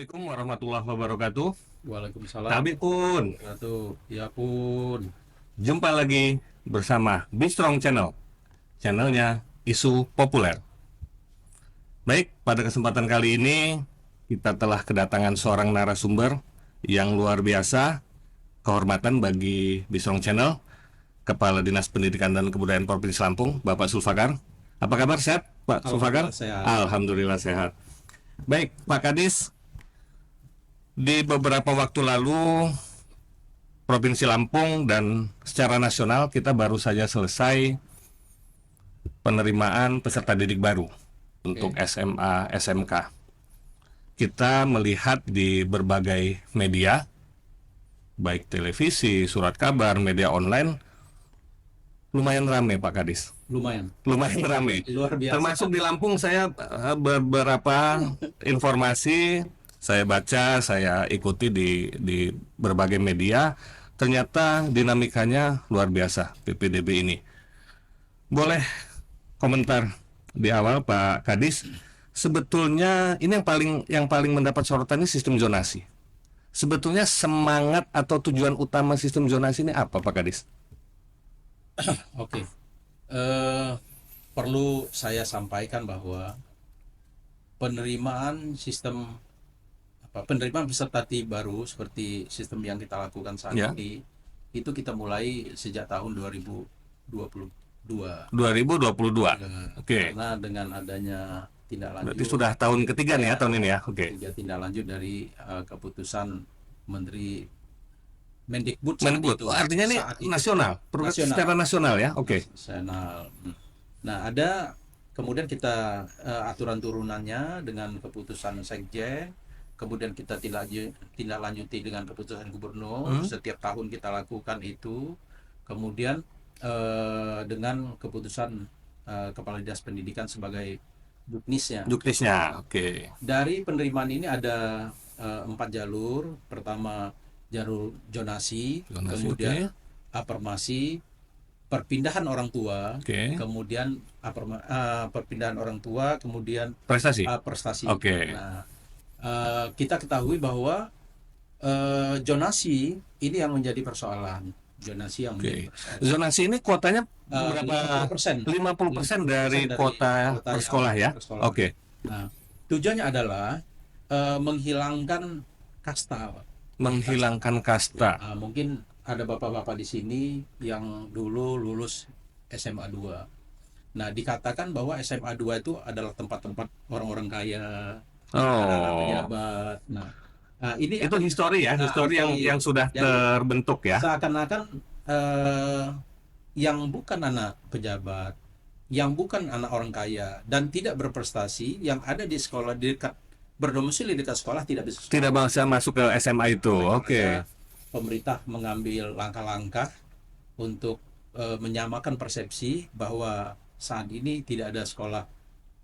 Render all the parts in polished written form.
Assalamualaikum warahmatullahi wabarakatuh. Waalaikumsalam Kami pun wabarakatuh. Ya pun. jumpa lagi bersama Bistrong Channel, channelnya isu populer. Baik, pada kesempatan kali ini kita telah kedatangan seorang narasumber yang luar biasa, kehormatan bagi Bistrong Channel, Kepala Dinas Pendidikan dan Kebudayaan Provinsi Lampung, Bapak Sulfakar. Apa kabar, sehat Pak Sulfakar? Alhamdulillah sehat. Alhamdulillah sehat. Baik, Pak Kadis, di beberapa waktu lalu Provinsi Lampung dan secara nasional kita baru saja selesai penerimaan peserta didik baru untuk SMA, SMK. Kita melihat di berbagai media, baik televisi, surat kabar, media online, lumayan ramai Pak Kadis. Lumayan. Lumayan ramai. Luar biasa. Termasuk di Lampung saya beberapa informasi saya baca, saya ikuti di berbagai media. Ternyata dinamikanya luar biasa PPDB ini. Boleh komentar di awal Pak Kadis? Sebetulnya ini yang paling mendapat sorotan ini sistem zonasi. Sebetulnya semangat atau tujuan utama sistem zonasi ini apa Pak Kadis? Oke. Perlu saya sampaikan bahwa penerimaan peserta didik baru seperti sistem yang kita lakukan saat Ya. ini itu kita mulai sejak tahun 2022. 2022. Oke. Karena dengan adanya tindak Berarti lanjut sudah tahun ketiga nih ya tahun ini ya. Oke. tindak lanjut dari keputusan Menteri Mendikbud Menbud. Artinya ini saat itu. nasional, Nasional. secara nasional ya. Oke. Nasional. Nah, ada kemudian kita aturan turunannya dengan keputusan Sekjen, kemudian kita tindak lanjuti dengan keputusan Gubernur. Setiap tahun kita lakukan itu. Kemudian dengan keputusan Kepala Dinas Pendidikan sebagai Juknisnya. Juknisnya. Oke. Dari penerimaan ini ada 4 jalur. Pertama jalur zonasi, kemudian afirmasi, perpindahan orang tua, Oke. kemudian perpindahan orang tua, kemudian Prestasi. prestasi. Oke. Nah, kita ketahui bahwa zonasi ini yang menjadi persoalan. Zonasi yang menjadi persoalan. Zonasi ini kuotanya berapa? 50%. 50% dari dari kuota kuota per sekolah ya. per sekolah. Oke. Nah, tujuannya adalah menghilangkan kasta. Menghilangkan kasta. Mungkin ada bapak-bapak di sini yang dulu lulus SMA 2. Nah, dikatakan bahwa SMA 2 itu adalah tempat-tempat orang-orang kaya, anak-anak Oh. pejabat. Nah, ini Itu histori ya, histori yang sudah Jadi, terbentuk ya. seakan-akan yang bukan anak pejabat, yang bukan anak orang kaya dan tidak berprestasi, yang ada di sekolah di dekat berdomisili dekat sekolah tidak bisa sekolah. Tidak bisa masuk ke SMA itu. Oke. Pemerintah mengambil langkah-langkah untuk menyamakan persepsi bahwa saat ini tidak ada sekolah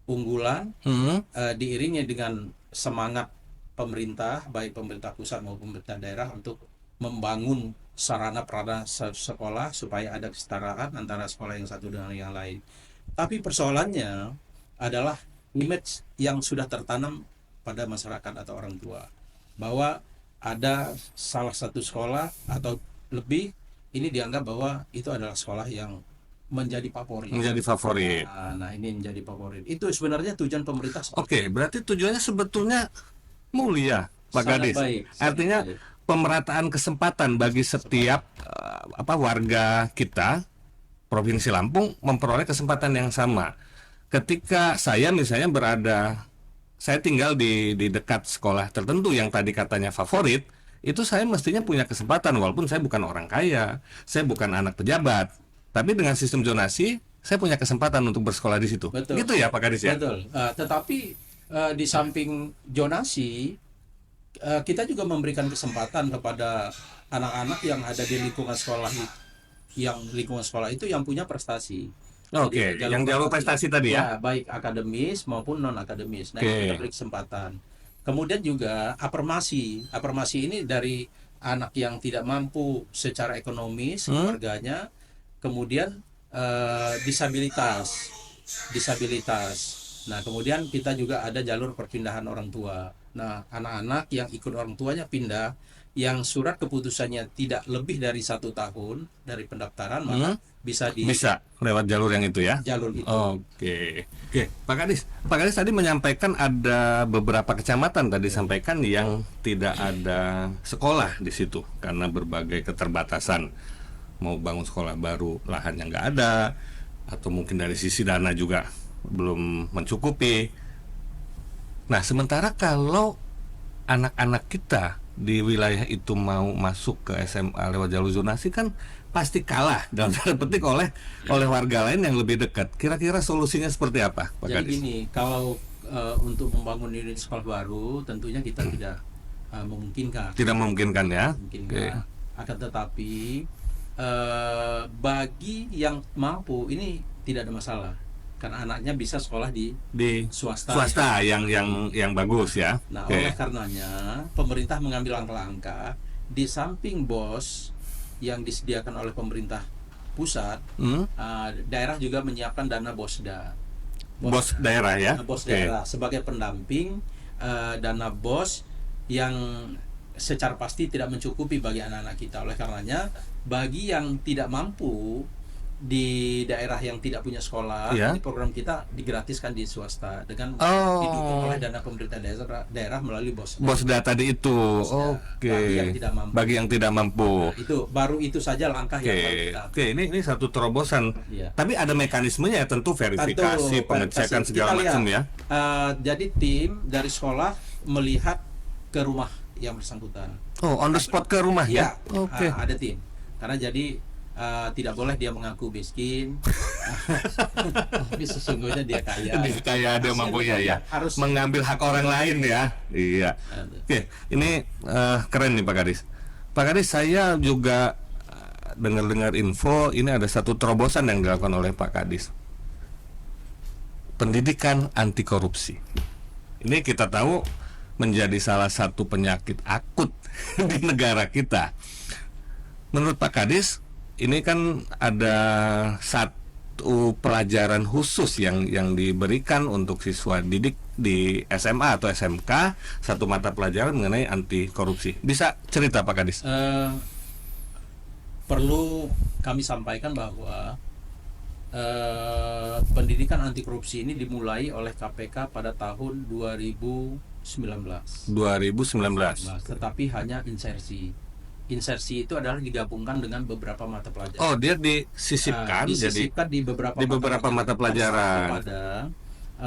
unggulan, diiringi dengan semangat pemerintah, baik pemerintah pusat maupun pemerintah daerah untuk membangun sarana prasarana sekolah supaya ada kesetaraan antara sekolah yang satu dengan yang lain. Tapi persoalannya adalah image yang sudah tertanam pada masyarakat atau orang tua bahwa ada salah satu sekolah atau lebih ini dianggap bahwa itu adalah sekolah yang menjadi favorit. Menjadi favorit. Nah, ini menjadi favorit. Itu sebenarnya tujuan pemerintah. Oke, berarti tujuannya sebetulnya mulia, Pak Sangat Kadis. baik, sangat Artinya baik. pemerataan kesempatan bagi setiap warga kita Provinsi Lampung memperoleh kesempatan yang sama. Ketika saya misalnya saya tinggal di dekat sekolah tertentu yang tadi katanya favorit, itu saya mestinya punya kesempatan walaupun saya bukan orang kaya, saya bukan anak pejabat, tapi dengan sistem zonasi saya punya kesempatan untuk bersekolah di situ. Betul. Gitu ya Pak Kadis ya? Betul. Tetapi di samping zonasi, kita juga memberikan kesempatan kepada anak-anak yang ada di lingkungan sekolah itu yang punya prestasi. Oke, yang jalur prestasi tadi ya? Baik akademis maupun non akademis. Nah, kita beri kesempatan. Kemudian juga afirmasi ini dari anak yang tidak mampu secara ekonomis keluarganya, kemudian disabilitas. Nah, kemudian kita juga ada jalur perpindahan orang tua. Nah, anak-anak yang ikut orang tuanya pindah, yang surat keputusannya tidak lebih dari 1 tahun dari pendaftaran, maka bisa di Bisa lewat jalur yang itu ya. jalur itu. Oke, oke, Pak Kadis tadi menyampaikan ada beberapa kecamatan tadi sampaikan yang tidak ada sekolah di situ karena berbagai keterbatasan, mau bangun sekolah baru lahannya nggak ada, atau mungkin dari sisi dana juga belum mencukupi. Nah, sementara kalau anak-anak kita di wilayah itu mau masuk ke SMA lewat jalur zonasi kan pasti kalah dalam tanda petik oleh warga lain yang lebih dekat. Kira-kira solusinya seperti apa, Pak Jadi Kadis? gini, kalau untuk membangun unit sekolah baru, tentunya kita tidak memungkinkan. Tidak memungkinkan ya. Memungkinkan. Akan tetapi bagi yang mampu ini tidak ada masalah, karena anaknya bisa sekolah di Di swasta. swasta yang bagus ya. Nah, Oke. oleh karenanya pemerintah mengambil langkah-langkah di samping BOS yang disediakan oleh pemerintah pusat, Hmm? daerah juga menyiapkan dana BOSDA. Bos daerah ya. BOS Oke. daerah sebagai pendamping, dana BOS yang secara pasti tidak mencukupi bagi anak-anak kita. Oleh karenanya, bagi yang tidak mampu di daerah yang tidak punya sekolah, Iya. di program kita digratiskan di swasta dengan Oh. didukung oleh dana pemerintah daerah melalui BOS. Bos data tadi itu. Bosda. Oke. Bagi yang tidak mampu. Bagi yang tidak mampu. Itu saja langkah yang harus Oke, kita oke, ini satu terobosan. Iya. Tapi ada mekanismenya ya, tentu verifikasi, Tentu, pengecekan verifikasi. segala Kita lihat. macam ya. Jadi tim dari sekolah melihat ke rumah yang bersangkutan. Oh, on the spot ke rumah ya. Ya, Oke. ada tim. Karena jadi tidak boleh dia mengaku miskin, tapi sesungguhnya dia kaya. Dia kaya, dia mampunya ya. Harus Mengambil hak orang lain ya. Iya. Oke, ini keren nih Pak Kadis. Pak Kadis, saya juga dengar-dengar info ini ada satu terobosan yang dilakukan oleh Pak Kadis. Pendidikan anti korupsi. Ini kita tahu menjadi salah satu penyakit akut di negara kita. Menurut Pak Kadis, ini kan ada satu pelajaran khusus yang diberikan untuk siswa didik di SMA atau SMK, satu mata pelajaran mengenai anti korupsi. Bisa cerita Pak Kadis? Perlu kami sampaikan bahwa pendidikan anti korupsi ini dimulai oleh KPK pada tahun 2019. 2019. Tetapi hanya insersi. Insersi itu adalah digabungkan dengan beberapa mata pelajaran. Oh, dia disisipkan disisipkan jadi di beberapa mata pelajaran pada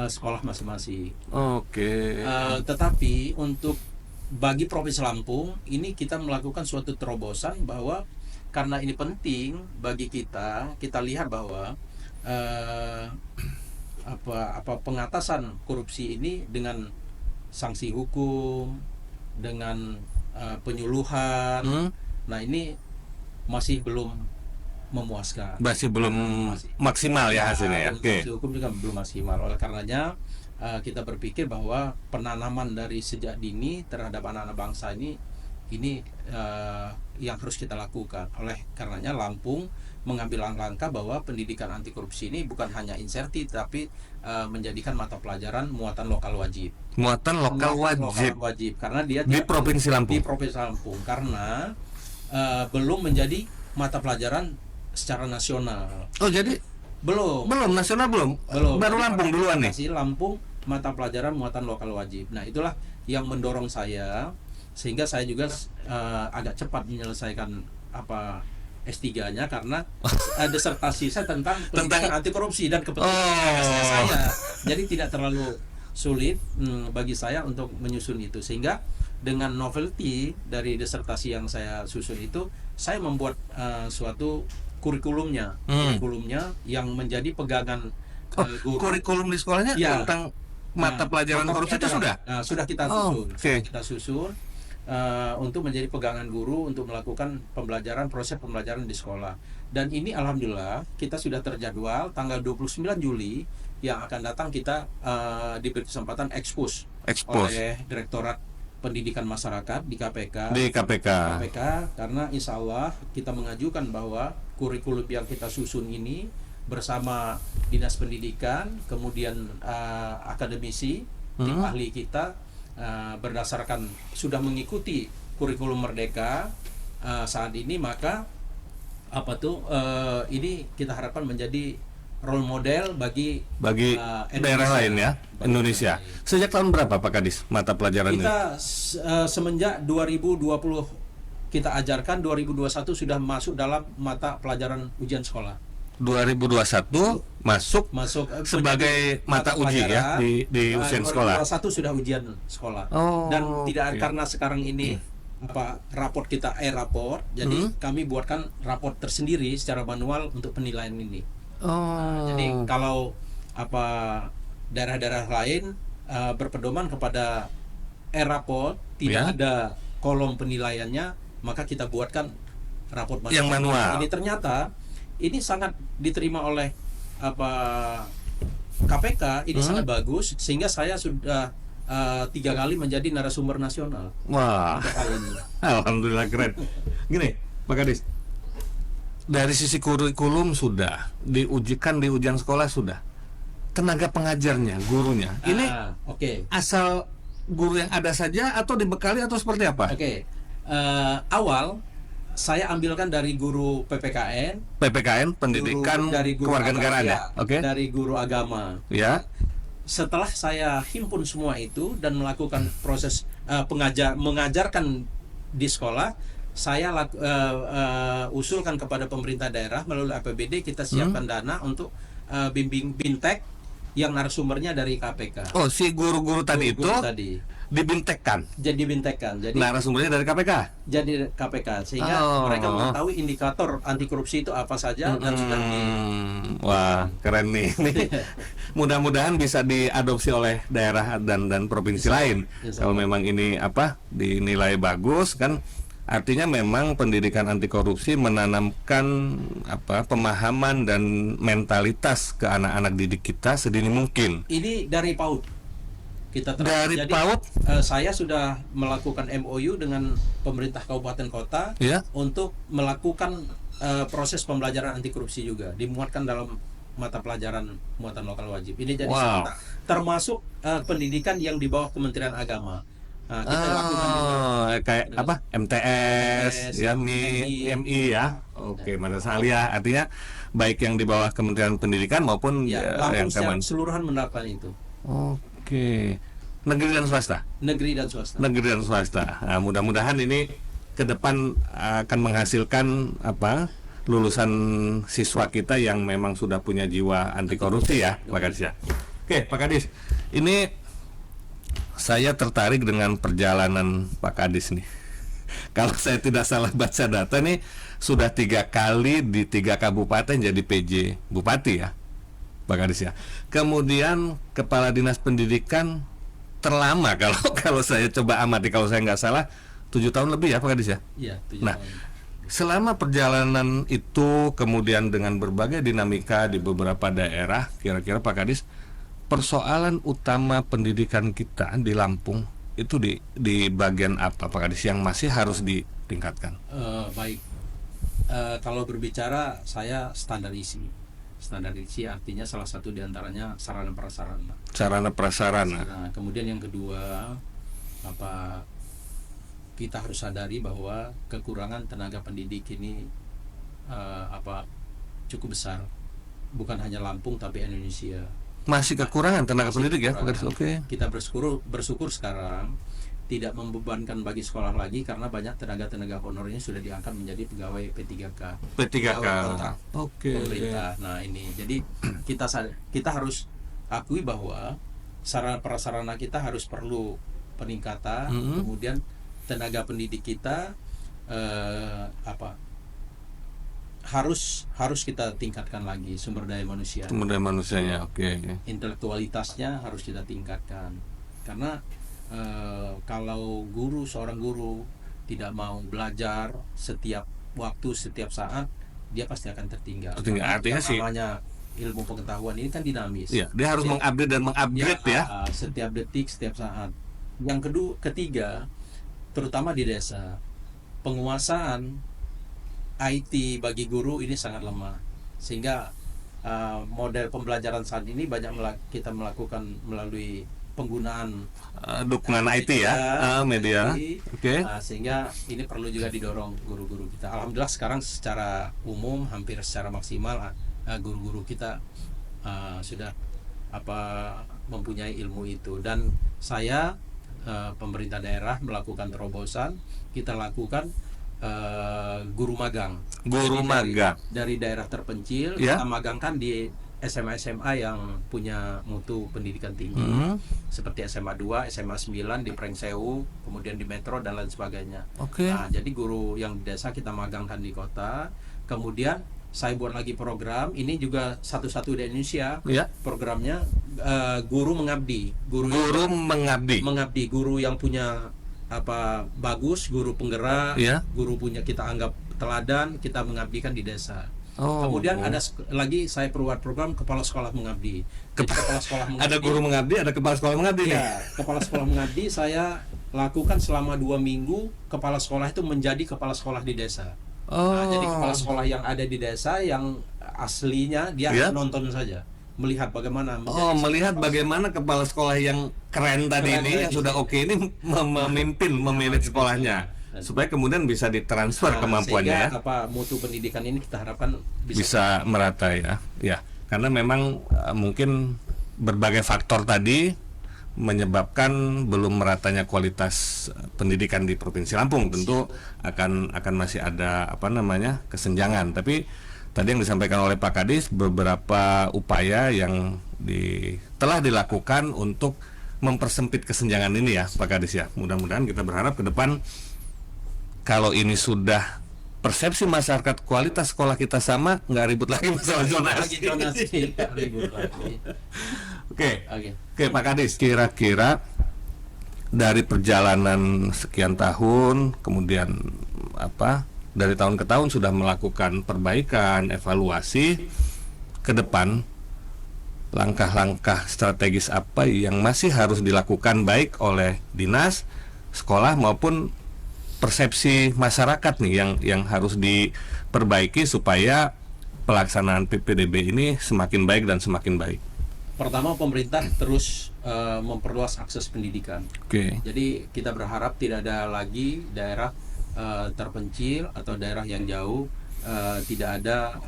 sekolah masing-masing. Oke. Tetapi untuk bagi Provinsi Lampung ini kita melakukan suatu terobosan bahwa karena ini penting bagi kita lihat bahwa pengatasan korupsi ini dengan sanksi hukum, dengan penyuluhan. Nah, ini masih belum memuaskan. Masih belum maksimal ya hasilnya ya. Oke. Sanksi hukum juga belum maksimal. Oleh karenanya kita berpikir bahwa penanaman dari sejak dini terhadap anak-anak bangsa ini yang harus kita lakukan. Oleh karenanya Lampung mengambil langkah bahwa pendidikan anti korupsi ini bukan hanya inserti tapi menjadikan mata pelajaran muatan lokal wajib. Muatan lokal wajib Karena dia di Provinsi Lampung. Di Provinsi Lampung karena belum menjadi mata pelajaran secara nasional. Oh, jadi Belum nasional belum? Baru Lampung duluan nih. Masih Lampung mata pelajaran muatan lokal wajib. Nah, itulah yang mendorong saya sehingga saya juga agak cepat menyelesaikan S3-nya karena disertasi saya tentang pendidikan anti korupsi dan kepentingan saya. Jadi tidak terlalu sulit bagi saya untuk menyusun itu, sehingga dengan novelty dari disertasi yang saya susun itu saya membuat suatu kurikulumnya yang menjadi pegangan guru. Kurikulum di sekolahnya tentang mata pelajaran korupsi itu sudah kita susun. Okay. Kita susun untuk menjadi pegangan guru untuk melakukan proses pembelajaran di sekolah. Dan ini alhamdulillah kita sudah terjadwal tanggal 29 Juli yang akan datang kita diberi kesempatan ekspos oleh Direktorat Pendidikan Masyarakat di KPK. Karena insya Allah kita mengajukan bahwa kurikulum yang kita susun ini bersama Dinas Pendidikan, kemudian akademisi, tim ahli kita berdasarkan sudah mengikuti kurikulum Merdeka saat ini, maka ini kita harapkan menjadi role model bagi daerah lain ya, Indonesia. Sejak tahun berapa Pak Kadis mata pelajaran ini? Kita semenjak 2020 kita ajarkan, 2021 sudah masuk dalam mata pelajaran ujian sekolah. 2021 masuk sebagai mata uji ya di ujian sekolah. 2021 sudah ujian sekolah. Dan tidak karena sekarang ini raport kita raport, jadi kami buatkan raport tersendiri secara manual untuk penilaian ini. Jadi kalau daerah-daerah lain berpedoman kepada raport, tidak ada kolom penilaiannya, maka kita buatkan raport yang manual. Ini ternyata ini sangat diterima oleh KPK, ini sangat bagus, sehingga saya sudah 3 kali menjadi narasumber nasional. Wah, alhamdulillah, keren. Gini Pak Kadis, dari sisi kurikulum sudah diujikan, di ujian sekolah sudah, tenaga pengajarnya, gurunya ini asal guru yang ada saja atau dibekali atau seperti apa? Awal saya ambilkan dari guru PPKN, pendidikan dari guru kewarganegaraan ya. Dari guru agama. Ya. Setelah saya himpun semua itu dan melakukan proses mengajarkan di sekolah, saya usulkan kepada pemerintah daerah melalui APBD, kita siapkan dana untuk bimbing bintek yang narasumbernya dari KPK. Oh, si guru-guru tadi dibintekkan. Jadi narasumbernya dari KPK. Jadi KPK, sehingga mereka mengetahui indikator anti korupsi itu apa saja dan sudah Wah, keren nih. Mudah-mudahan bisa diadopsi oleh daerah dan provinsi lain. Kalau memang ini dinilai bagus kan, artinya memang pendidikan anti korupsi menanamkan pemahaman dan mentalitas ke anak-anak didik kita sedini mungkin. Ini dari PAUD. PAUD. Saya sudah melakukan MOU dengan pemerintah kabupaten kota untuk melakukan proses pembelajaran anti korupsi juga, dimuatkan dalam mata pelajaran muatan lokal wajib. Ini jadi termasuk pendidikan yang di bawah Kementerian Agama. Kita lakukan kayak MTS, MI ya. Oke, Madasaliyah, artinya baik yang di bawah Kementerian Pendidikan maupun yang keseluruhan menerapkan itu. Oke. Negeri dan swasta. Nah, mudah-mudahan ini ke depan akan menghasilkan lulusan siswa kita yang memang sudah punya jiwa anti korupsi ya, Pak Kadis ya. Oke, Pak Kadis. Ini saya tertarik dengan perjalanan Pak Kadis nih. Kalau saya tidak salah baca data nih, sudah 3 kali di 3 kabupaten jadi PJ Bupati ya, Pak Kadis ya. Kemudian Kepala Dinas Pendidikan terlama kalau saya coba amati, kalau saya nggak salah 7 tahun lebih ya Pak Kadis ya. Iya, 7 nah, tahun. Selama perjalanan itu kemudian dengan berbagai dinamika di beberapa daerah, kira-kira Pak Kadis, persoalan utama pendidikan kita di Lampung itu di bagian apa Pak Kadis yang masih harus ditingkatkan? Baik, kalau berbicara saya standar isi artinya salah satu diantaranya sarana prasarana. Nah, kemudian yang kedua kita harus sadari bahwa kekurangan tenaga pendidik ini cukup besar, bukan hanya Lampung tapi Indonesia. Masih kekurangan tenaga pendidik ya, Pak Kadis. Oke. Kita bersyukur sekarang tidak membebankan bagi sekolah lagi, karena banyak tenaga honornya sudah diangkat menjadi pegawai P3K. Pemerintah. Nah, ini jadi kita harus akui bahwa sarana prasarana kita perlu peningkatan. Kemudian tenaga pendidik kita harus kita tingkatkan lagi sumber daya manusianya. Intelektualitasnya harus kita tingkatkan, karena kalau seorang guru tidak mau belajar setiap waktu, setiap saat, dia pasti akan tertinggal. Artinya sih namanya ilmu pengetahuan ini kan dinamis. Dia harus mengupdate dan mengupgrade ya. Setiap detik, setiap saat. Yang ketiga, terutama di desa, penguasaan IT bagi guru ini sangat lemah, sehingga model pembelajaran saat ini banyak kita melakukan melalui penggunaan Dukungan IT ya, media. Oke. sehingga ini perlu juga didorong guru-guru kita. Alhamdulillah sekarang secara umum hampir secara maksimal guru-guru kita sudah mempunyai ilmu itu, dan saya pemerintah daerah melakukan terobosan, kita lakukan guru magang. Guru Jadi magang. dari daerah terpencil Ya. kita magangkan di SMA yang punya mutu pendidikan tinggi, seperti SMA 2, SMA 9 di Prengsewu, kemudian di Metro dan lain sebagainya. Oke. Nah, jadi guru yang di desa kita magangkan di kota. Kemudian saya buat lagi program, ini juga satu-satu di Indonesia. Ya. Programnya guru mengabdi. Guru mengabdi. Guru yang punya bagus, guru penggerak, Ya. guru punya kita anggap teladan, kita mengabdikan di desa. Oh. Kemudian ada lagi saya perbuat program kepala sekolah mengabdi. Jadi kepala sekolah mengabdi. Ada guru mengabdi, ada kepala sekolah mengabdi nih. Ya, kepala sekolah mengabdi saya lakukan selama 2 minggu. Kepala sekolah itu menjadi kepala sekolah di desa. Nah, jadi kepala sekolah yang ada di desa yang aslinya dia Ya. nonton saja, melihat bagaimana Melihat bagaimana kepala sekolah yang keren tadi Keren ini, tadi. yang sudah oke ini memimpin sekolahnya, supaya kemudian bisa ditransfer kemampuannya ya. sehingga mutu pendidikan ini kita harapkan Bisa merata ya. Ya, karena memang mungkin berbagai faktor tadi menyebabkan belum meratanya kualitas pendidikan di Provinsi Lampung. Tentu akan masih ada kesenjangan. Tapi tadi yang disampaikan oleh Pak Kadis, beberapa upaya yang telah dilakukan untuk mempersempit kesenjangan ini ya, Pak Kadis ya. Mudah-mudahan kita berharap ke depan kalau ini sudah persepsi masyarakat kualitas sekolah kita sama, nggak ribut lagi masalah zonasi. Ribut lagi. Oke. Oke. Pak Kadis, kira-kira dari perjalanan sekian tahun, kemudian dari tahun ke tahun sudah melakukan perbaikan, evaluasi, ke depan langkah-langkah strategis apa yang masih harus dilakukan baik oleh dinas, sekolah maupun persepsi masyarakat nih yang harus diperbaiki supaya pelaksanaan PPDB ini semakin baik dan semakin baik. Pertama, pemerintah terus memperluas akses pendidikan. Oke. Jadi kita berharap tidak ada lagi daerah terpencil atau daerah yang jauh tidak ada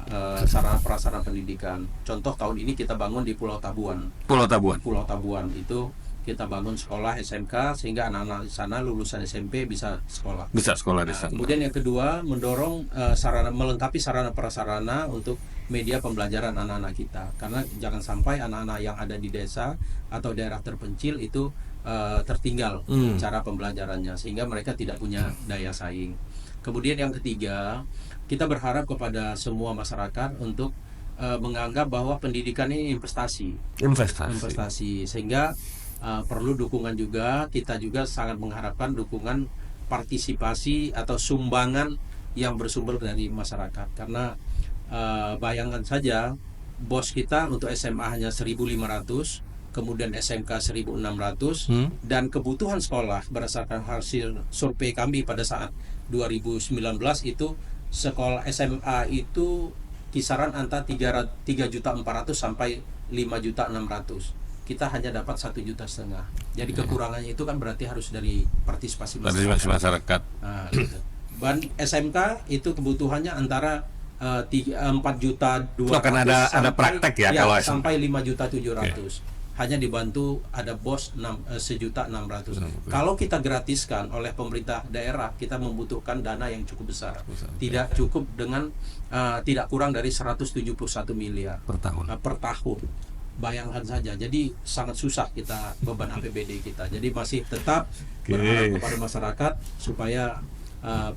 sarana prasarana pendidikan. Contoh tahun ini kita bangun di Pulau Tabuan. Pulau Tabuan. Pulau Tabuan itu kita bangun sekolah SMK sehingga anak-anak di sana lulusan SMP bisa sekolah. Bisa sekolah di sana. Kemudian yang kedua, mendorong melengkapi sarana prasarana untuk media pembelajaran anak-anak kita. Karena jangan sampai anak-anak yang ada di desa atau daerah terpencil itu tertinggal cara pembelajarannya, sehingga mereka tidak punya daya saing. Kemudian yang ketiga, kita berharap kepada semua masyarakat untuk menganggap bahwa pendidikan ini investasi, sehingga perlu dukungan juga. Kita juga sangat mengharapkan dukungan partisipasi atau sumbangan yang bersumber dari masyarakat, karena bayangkan saja bos kita untuk SMA hanya 1.500, kemudian SMK 1.600, dan kebutuhan sekolah berdasarkan hasil survei kami pada saat 2019 itu sekolah SMA itu kisaran antara 3.400.000 sampai 5.600.000. Kita hanya dapat 1,5 juta. Jadi kekurangannya itu kan berarti harus dari partisipasi masyarakat. Nah, gitu. Dan SMK itu kebutuhannya antara 4.200.000 kan ada praktek ya kalau sampai 5.700.000. Hanya dibantu ada bos 1.600.000. Kalau kita gratiskan oleh pemerintah daerah, kita membutuhkan dana yang cukup besar. Tidak cukup dengan tidak kurang dari 171 miliar per tahun. Per tahun. Bayangkan saja, jadi sangat susah kita beban APBD kita. Jadi masih tetap berharap kepada masyarakat supaya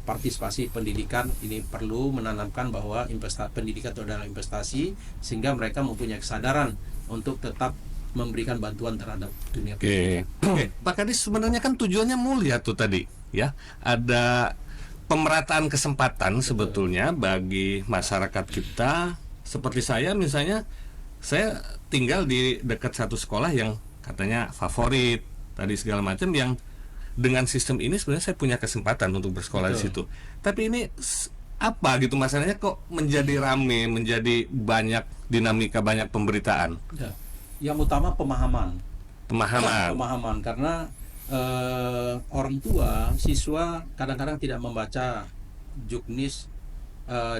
partisipasi pendidikan ini perlu menanamkan bahwa pendidikan itu adalah investasi, sehingga mereka mempunyai kesadaran untuk tetap memberikan bantuan terhadap dunia pendidikan. Oke. Pak Kadis, sebenarnya kan tujuannya mulia tuh tadi ya. Ada pemerataan kesempatan sebetulnya bagi masyarakat kita. Seperti saya misalnya, saya tinggal di dekat satu sekolah yang katanya favorit tadi segala macam, yang dengan sistem ini sebenarnya saya punya kesempatan untuk bersekolah di situ. Tapi ini apa gitu masalahnya kok menjadi rame, menjadi banyak dinamika, banyak pemberitaan? Ya. Yang utama pemahaman pemahaman karena orang tua siswa kadang-kadang tidak membaca juknis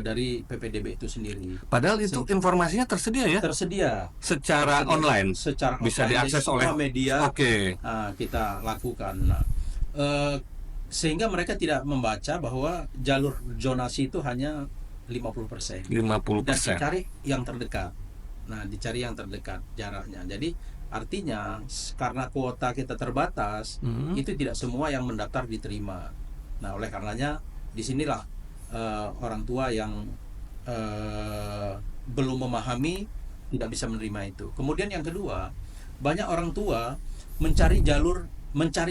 dari PPDB itu sendiri. Padahal itu informasinya tersedia ya? Tersedia Secara online. secara Bisa online, diakses jadi semua oleh media. Oke. Kita lakukan. Nah, sehingga mereka tidak membaca bahwa jalur zonasi itu hanya 50%. 50%. Dan dicari yang terdekat. Nah, dicari yang terdekat jaraknya. Jadi artinya karena kuota kita terbatas, itu tidak semua yang mendaftar diterima. Nah, oleh karenanya disinilah orang tua yang belum memahami tidak bisa menerima itu. Kemudian yang kedua, banyak orang tua mencari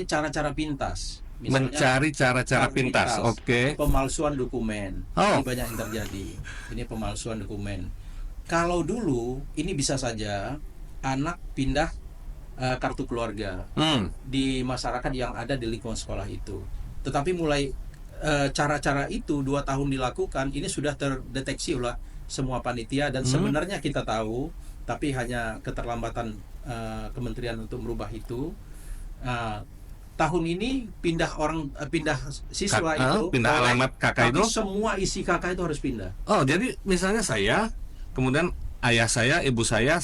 cara-cara pintas. Misalnya, Mencari cara-cara pintas. Oke. pemalsuan dokumen. Oh. Ini banyak yang terjadi. Ini pemalsuan dokumen. Kalau dulu ini bisa saja anak pindah kartu keluarga di masyarakat yang ada di lingkungan sekolah itu. Tetapi mulai cara-cara itu 2 tahun dilakukan, ini sudah terdeteksi oleh semua panitia dan sebenarnya kita tahu, tapi hanya keterlambatan kementerian untuk merubah itu. Tahun ini pindah siswa itu, pindah alamat kakak tapi itu. semua isi kakak itu harus pindah. Oh, jadi misalnya saya, kemudian ayah saya, ibu saya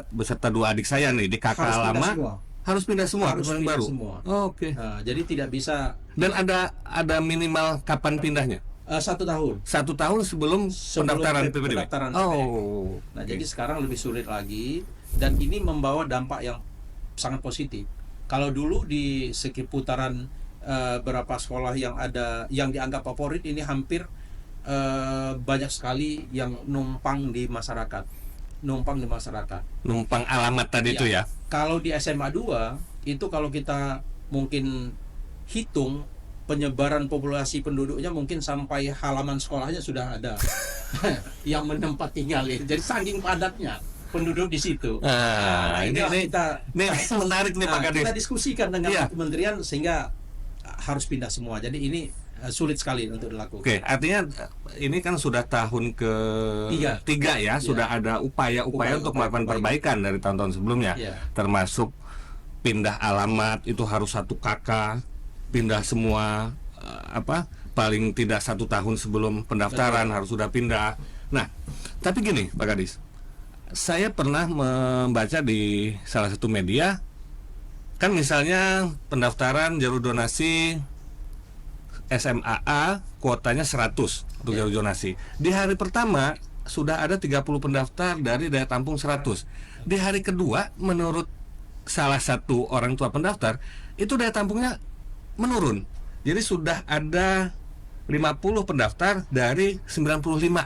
beserta 2 adik saya nih di kakak Harus pindah lama semua. harus pindah semua, Harus yang pindah baru. semua. Oh, oke. Nah, jadi tidak bisa Dan ada minimal kapan pindahnya? 1 tahun 1 tahun sebelum pendaftaran PPDB. pendaftaran Oh. Nah, oke. jadi sekarang lebih sulit lagi dan ini membawa dampak yang sangat positif. Kalau dulu di seputaran beberapa sekolah yang dianggap favorit, ini hampir banyak sekali yang numpang di masyarakat. Numpang Alamat tadi itu ya. Kalau di SMA 2 itu kalau kita mungkin hitung penyebaran populasi penduduknya mungkin sampai halaman sekolahnya sudah ada yang menempat tinggal. Jadi saking padatnya penduduk di situ. Ini menarik nih Pak Kadis. Kita diskusikan dengan Iya. kementerian sehingga harus pindah semua. Jadi ini sulit sekali untuk dilakukan. Oke, artinya ini kan sudah tahun ke-3 ya, sudah ada upaya-upaya untuk melakukan perbaikan dari tahun-tahun sebelumnya. Iya. Termasuk pindah alamat itu harus 1 KK, pindah semua paling tidak 1 tahun sebelum pendaftaran harus sudah pindah. Nah, tapi gini Pak Kadis, saya pernah membaca di salah satu media, kan misalnya pendaftaran jalur donasi SMAA kuotanya 100 untuk jalur donasi. Di hari pertama sudah ada 30 pendaftar dari daya tampung 100. Di hari kedua menurut salah satu orang tua pendaftar itu daya tampungnya menurun. Jadi sudah ada 50 pendaftar dari 95.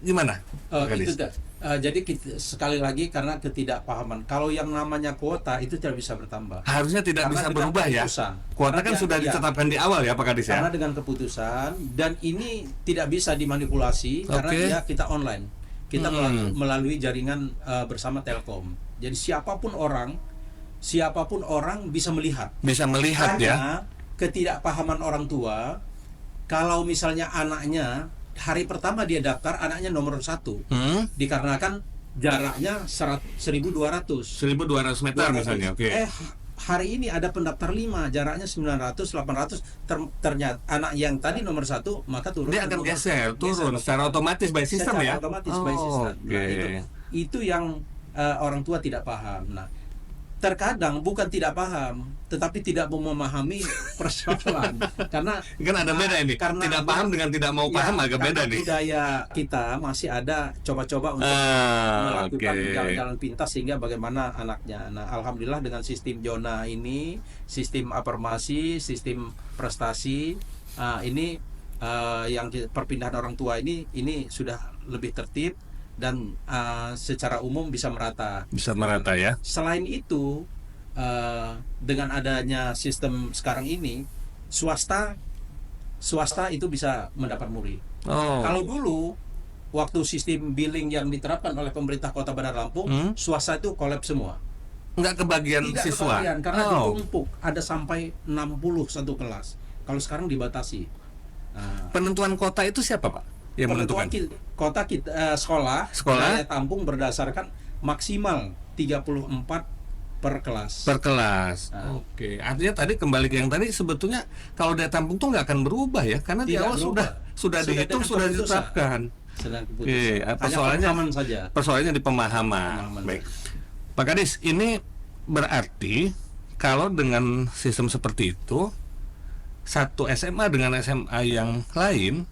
Gimana? Pak Kadis? Jadi sekali lagi karena ketidakpahaman. Kalau yang namanya kuota itu tidak bisa bertambah. Harusnya tidak Karena bisa dengan berubah ya. keputusan. Kuota kan Karena sudah ditetapkan di awal ya Pak Kadis ya. Karena dengan keputusan dan ini tidak bisa dimanipulasi karena kita online. Kita melalui jaringan bersama Telkom. Jadi siapapun orang bisa melihat. Bisa melihat ya. Hanya ketidakpahaman orang tua. Kalau misalnya anaknya hari pertama dia daftar, anaknya nomor 1, dikarenakan jaraknya 1.200 meter misalnya. Oke. Hari ini ada pendaftar 5, jaraknya 900, 800. Ternyata anak yang tadi nomor 1 maka turun. Dia akan turun secara otomatis by system ya. Otomatis by system. Oke. Nah, itu yang orang tua tidak paham. Nah, terkadang bukan tidak paham, tetapi tidak mau memahami persoalan. Karena kan ada beda ini. Tidak paham dengan tidak mau paham agak beda nih. Budaya kita masih ada coba-coba untuk melakukan jalan-jalan pintas sehingga bagaimana anaknya. Nah, alhamdulillah dengan sistem zona ini, sistem afirmasi, sistem prestasi, ini yang perpindahan orang tua ini sudah lebih tertib dan secara umum bisa merata. Bisa merata ya. Selain itu, dengan adanya sistem sekarang ini, swasta itu bisa mendapat murid. Kalau dulu waktu sistem billing yang diterapkan oleh pemerintah Kota Bandar Lampung, swasta itu kolaps semua. Nggak kebagian Tidak siswa. kebagian, karena ditumpuk ada sampai 60 satu kelas. Kalau sekarang dibatasi. Penentuan kota itu siapa Pak? Yang menentukan? Kota kita, sekolah daya tampung berdasarkan maksimal 34 per kelas. per kelas. Oke, artinya tadi kembali ke yang tadi, sebetulnya kalau daya tampung tuh nggak akan berubah ya, karena di Tidak awal berubah. sudah dihitung, dengan sudah keputusan. ditetapkan. Sedang Oke, keputusan. Hanya persoalannya pemahaman saja. Persoalannya di pemahaman. Pemahaman. Baik, Pak Kadis, ini berarti kalau dengan sistem seperti itu, satu SMA dengan SMA yang lain,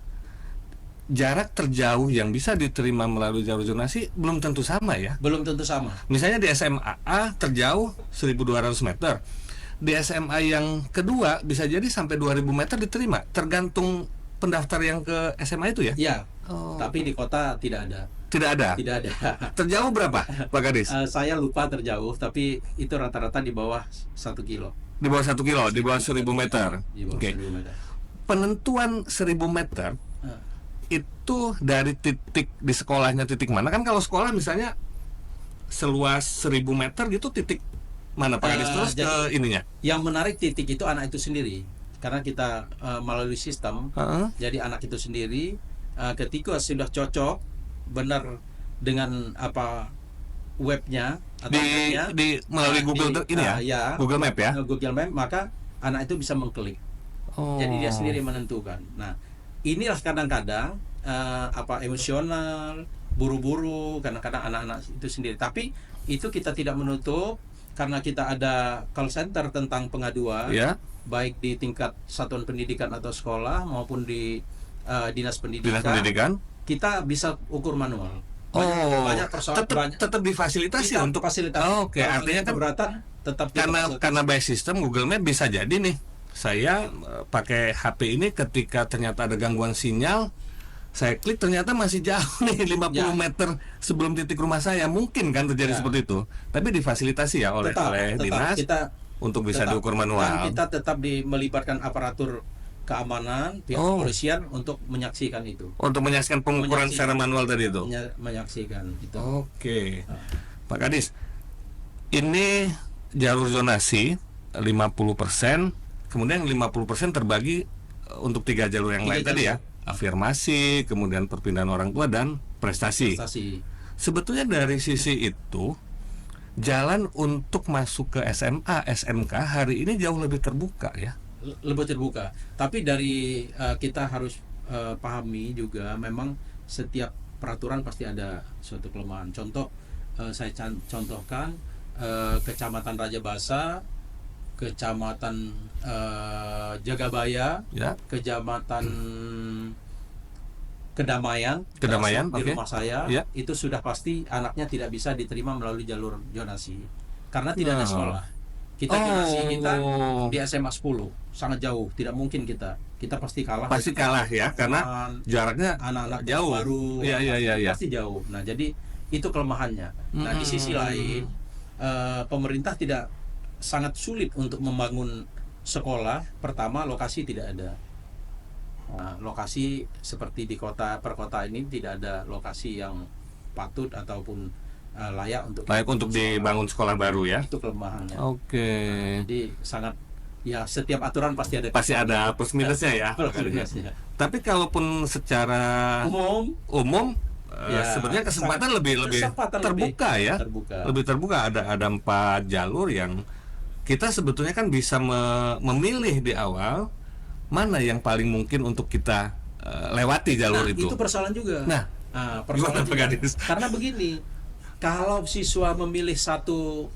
jarak terjauh yang bisa diterima melalui jalur zonasi belum tentu sama ya. Belum tentu sama. Misalnya di SMA A terjauh 1.200 meter, di SMA yang kedua bisa jadi sampai 2.000 meter diterima, tergantung pendaftar yang ke SMA itu ya. Ya. Oh. Tapi di kota tidak ada. Tidak ada. Tidak ada. Terjauh berapa, Pak Kadis? Saya lupa terjauh, tapi itu rata-rata di bawah 1 kilo. Di bawah 1 kilo, di bawah 1.000 meter. Di bawah Oke. 1.000 meter. Penentuan 1.000 meter Ah. itu dari titik di sekolahnya titik mana? Kan kalau sekolah misalnya seluas 1.000 meter gitu, titik mana Pak Kadis? Terus ke Jadi- ininya? Yang menarik titik itu anak itu sendiri. Karena kita melalui sistem, Heeh. jadi anak itu sendiri ketika sudah cocok benar dengan apa webnya atau mapnya, melalui Google ini ya? Google Map ya? Google Map, maka anak itu bisa mengklik. Oh. Jadi dia sendiri menentukan. Nah, inilah kadang-kadang emosional, buru-buru, kadang-kadang anak-anak itu sendiri. Tapi itu kita tidak menutup karena kita ada call center tentang pengaduan, Ya, baik di tingkat satuan pendidikan atau sekolah maupun di dinas pendidikan. Dinas Pendidikan. Kita bisa ukur manual. Oh, Banyak persoalan, banyak tetap difasilitasi kita untuk fasilitas. Oh, oke, Kalau artinya kan keberatan tetap kita fasilitasi. karena by system Google Map bisa jadi nih, saya pakai HP ini ketika ternyata ada gangguan sinyal, saya klik ternyata masih jauh nih 50 Ya. meter sebelum titik rumah saya, mungkin kan terjadi Ya. seperti itu. Tapi difasilitasi ya oleh tetap dinas kita untuk bisa tetap. diukur Dan manual. kita tetap melibatkan aparatur keamanan pihak Oh. kepolisian untuk menyaksikan itu, Untuk menyaksikan pengukuran Menyaksikan. secara manual tadi itu. menyaksikan itu. Oke. Pak Kadis, ini jalur zonasi 50%, kemudian 50% terbagi untuk 3 jalur yang lain Tiga tadi jalur. ya. Afirmasi, kemudian perpindahan orang tua dan prestasi. Prestasi. Sebetulnya dari sisi itu, jalan untuk masuk ke SMA, SMK hari ini jauh lebih terbuka ya. Lebih terbuka. Tapi dari kita harus pahami juga, memang setiap peraturan pasti ada suatu kelemahan. Contoh, saya contohkan Kecamatan Raja Basa, Kecamatan Jagabaya, Ya. Kecamatan Kedamaian, Kedamaian, termasuk di oke. rumah saya, Ya. itu sudah pasti anaknya tidak bisa diterima melalui jalur zonasi karena tidak ada Nah. sekolah. Kita Oh. zonasi kita di SMA 10 sangat jauh, tidak mungkin kita pasti kalah. Pasti kalah ya, karena Dengan jaraknya anak-anak jauh. baru, Iya. pasti jauh. Nah, jadi itu kelemahannya. Nah, di sisi lain pemerintah tidak sangat sulit untuk membangun sekolah. Pertama, lokasi tidak ada. Nah, lokasi seperti di kota perkotaan ini tidak ada lokasi yang patut ataupun layak untuk dibangun sekolah baru ya. Itu kelemahannya. Oke. Jadi sangat, ya, setiap aturan pasti ada Pasti ada plus minusnya ya. plus minusnya. Tapi kalaupun secara umum Ya, sebenarnya kesempatan lebih kesempatan terbuka ya. terbuka. Lebih terbuka, ada 4 jalur yang kita sebetulnya kan bisa memilih di awal mana yang paling mungkin untuk kita lewati jalur Nah, itu. itu persoalan juga. Nah, persoalan gimana, Pak juga. Gadis? Karena begini, kalau siswa memilih satu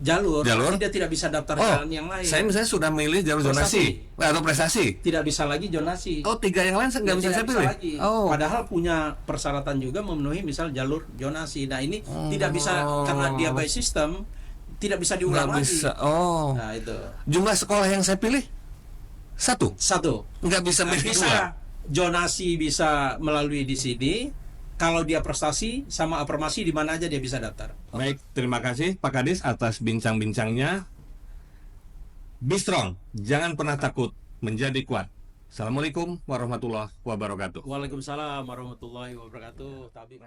jalur, dia tidak bisa daftar jalan yang lain. Saya misalnya sudah milih jalur zonasi atau prestasi. Tidak bisa lagi zonasi. Oh, 3 yang lain nggak bisa saya pilih. lagi. Oh, Padahal punya persyaratan juga memenuhi misal jalur zonasi. Nah, ini tidak bisa karena dia by system, tidak bisa diulang nggak lagi. bisa. Oh, Nah, itu. jumlah sekolah yang saya pilih satu, nggak bisa Nah, milih 2. bisa zonasi bisa melalui di sini. Kalau dia prestasi sama afirmasi, di mana aja dia bisa daftar. Baik, terima kasih Pak Kadis atas bincang-bincangnya. Be strong, jangan pernah takut menjadi kuat. Assalamualaikum warahmatullahi wabarakatuh. Waalaikumsalam warahmatullahi wabarakatuh. Tabib.